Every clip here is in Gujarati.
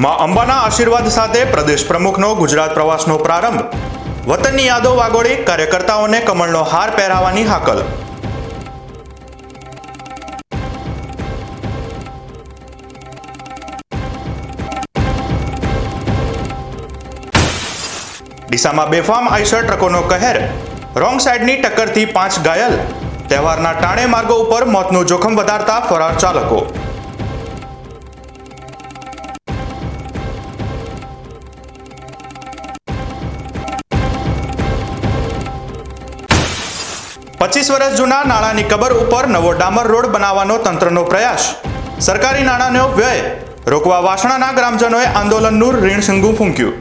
માં અંબાના આશીર્વાદ સાથે પ્રદેશ પ્રમુખનો ગુજરાત પ્રવાસનો પ્રારંભ. વતનની યાદો વાગોળી કાર્યકર્તાઓને કમળનો હાર પહેરાવવાની હાકલ. ડીસામાં બેફામ આઈશર ટ્રકોનો કહેર. રોંગ સાઈડની ટક્કરથી 5 ઘાયલ. તહેવારના ટાણે માર્ગો ઉપર મોતનું જોખમ વધારતા ફરાર ચાલકો. ₹25 વર્ષ જૂના નાળાની કબર ઉપર નવો ડામર રોડ બનાવવાનો તંત્રનો પ્રયાસ. સરકારી નાણાંનો વ્યય રોકવા વાસણાના ગ્રામજનોએ આંદોલનનું રીણશંગુ ફૂંક્યું.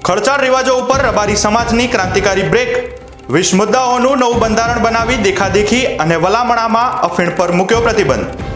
ખર્ચાળ રિવાજો ઉપર રબારી સમાજની ક્રાંતિકારી બ્રેક. 20 મુદ્દાઓનું નવું બંધારણ બનાવી દેખાદેખી અને વલામણામાં અફીણ પર મૂક્યો પ્રતિબંધ.